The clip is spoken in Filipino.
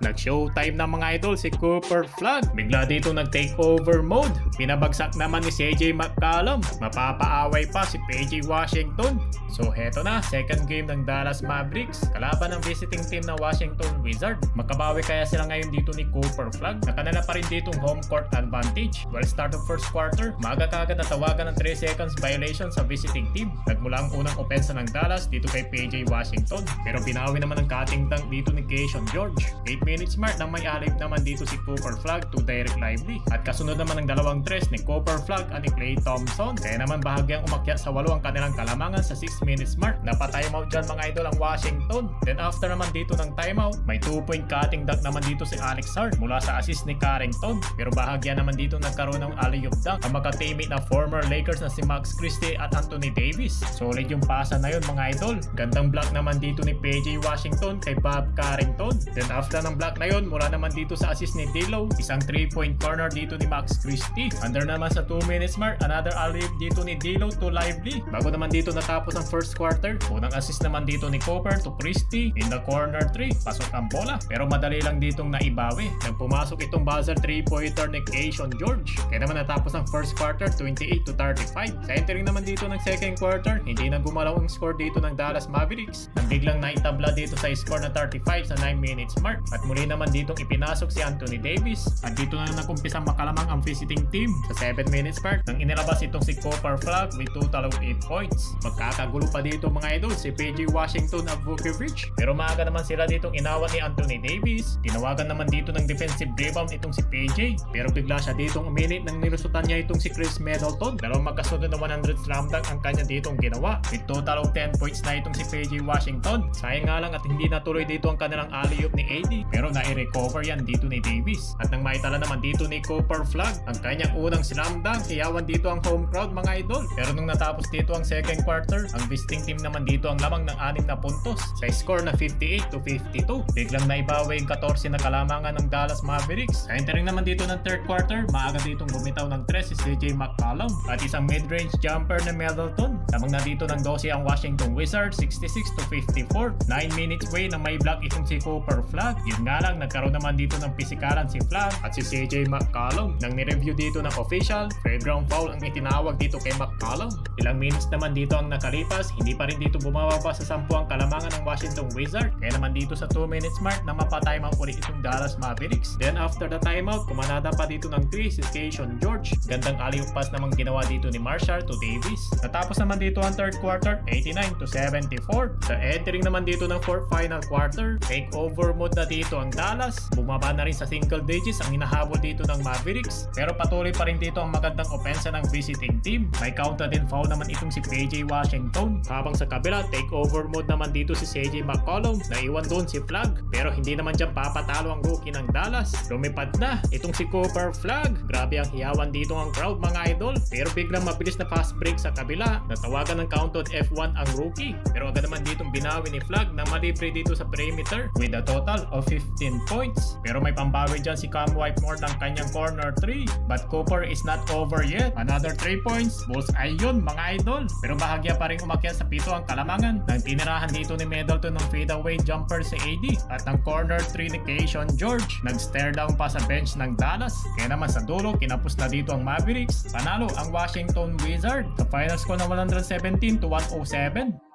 Nag-showtime na mga idol si Cooper Flag. Bigla dito nag-takeover mode. Pinabagsak naman ni CJ McCollum. Mapapaaway pa si PJ Washington. So heto na, second game ng Dallas Mavericks. Kalaban ng visiting team ng Washington Wizards. Makabawi kaya sila ngayon dito ni Cooper Flag. Nakanala pa rin ditong home court advantage. Well, start of first quarter, maaga kagad natawagan ng 3 seconds violation sa visiting team. Nagmula ang unang opensa ng Dallas dito kay PJ Washington. Pero binawi naman ang cutting dunk dito ni Keyshawn George. 8 minutes mark nang may alip naman dito si Cooper Flag to Derek Lively. At kasunod naman ng dalawang tres ni Cooper Flag at ni Klay Thompson. Kaya naman bahagyang umakyat sa 8 ang kanilang kalamangan sa 6 minutes mark. Napa-timeout dyan mga idol ang Washington. Then after naman dito ng timeout, may 2-point cutting dunk naman dito si Alex Hart mula sa assist ni Carrington. Pero bahagya naman dito nagkaroon ng alley-oop dunk ang magka-teammate na former Lakers na si Max Christie at Anthony Davis. Solid yung pasa na yun mga idol. Gandang block naman dito ni PJ Washington kay Bob Carrington. Then after ng block na yun, mula naman dito sa assist ni D'Lo, isang 3-point corner dito ni Max Christie. Under naman sa 2 minutes mark, another alley-oop dito ni D'Lo to Lively. Bago naman dito natapos ang first quarter, unang assist naman dito ni Cooper to Christie in the corner 3. Pasok ang bola, pero madali lang ditong naibawi nang pumasok itong buzzer 3-pointer ni Keyshawn George. Kaya naman natapos ang first quarter 28-35. Sa entering naman dito ng second quarter, hindi na gumalaw ang score dito ng Dallas Mavericks. Nang biglang naitabla dito sa score na 35 sa 9 minutes mark. At muli naman ditong ipinasok si Anthony Davis. At dito na nagumpisang makalamang ang visiting team sa 7 minutes mark nang inilabas itong si Cooper Flag with total of 8 points. Magkakagulo pa dito mga idol si PJ Washington at Vucevic. Pero maaga naman sila ditong inawat ni Anthony Davis. Tinawagan naman dito ng defensive rebound itong si PJ. Pero bigla siya ditong uminit nang nilusutan niya itong si Chris Middleton. Dalawang magkasunod na 100 slam dunk ang kanya ditong ginawa. With total of 10 points na itong si PJ Washington. Sayang nga lang at hindi natuloy dito ang kanilang alley-oop ni AD. Pero nai-recover yan dito ni Davis. At nang maitala naman dito ni Cooper Flag ang kanyang unang slam dunk, iyawan dito ang home crowd mga idol. Pero nung natapos dito ang second quarter, ang visiting team naman dito ang lamang ng 6 na puntos sa score na 58-52. Biglang naibawi yung 14 na kalamangan ng Dallas Mavericks. Sa entering naman dito ng third quarter, maaga ditong bumitaw ng 3 si CJ McCollum at isang mid-range jumper na Middleton. Lamang na dito ng 12 ang Washington Wizards 66-54. 9 minutes away na may block itong si Cooper Flag. Yun nga lang, nagkaroon naman dito ng pisikalan si Flag at si CJ McCollum. Nang nireview dito ng official, fair ground foul ang itinawag dito kay McCollum. Ilang minutes naman dito ang nakalipas, hindi pa rin dito bumababa sa 10 ang kalamangan ng Washington Wizards. Kaya naman dito sa 2 minutes mark na mapatimeout ulit itong Dallas Mavericks. Then after the timeout, kumanada pa dito ng 3 si Keyshawn George. Gandang alley-oop pass namang ginawa dito ni Marshall to Davis. Natapos naman dito ang third quarter, 89-74. Sa entering naman dito ng fourth final quarter, takeover mode na dito ang Dallas. Bumaba na rin sa single digits ang hinahabol dito ng Mavericks. Pero patuloy pa rin dito ang magandang opensa ng visiting team. May counted and foul naman itong si PJ Washington. Habang sa kabila, takeover mode naman dito si CJ McCollum. Naiwan doon si Flag. Pero hindi naman dyan papatalo ang rookie ng Dallas. Lumipad na itong si Cooper Flag. Grabe ang hiyawan dito ang crowd mga idol. Pero biglang mabilis na fast break sa kabila. Natawagan ng counted F1 ang rookie. Pero agad naman ditong binawi ni Flag na malibre dito sa perimeter with a total of 15 points. Pero may pambawi dyan si Cam Whitemore ng kanyang corner 3. But Cooper is not over yet. Another 3 points. Bullseye yun mga idol. Pero bahagya pa rin umakyat sa 7 ang kalamangan. Nang tinirahan dito ni Middleton ng fadeaway jumper si AD. At ang corner 3 ni Keyshawn George. Nag-stare down pa sa bench ng Dallas. Kaya naman sa dulo, kinapos na dito ang Mavericks. Panalo ang Washington Wizards. Sa final score na 117-107.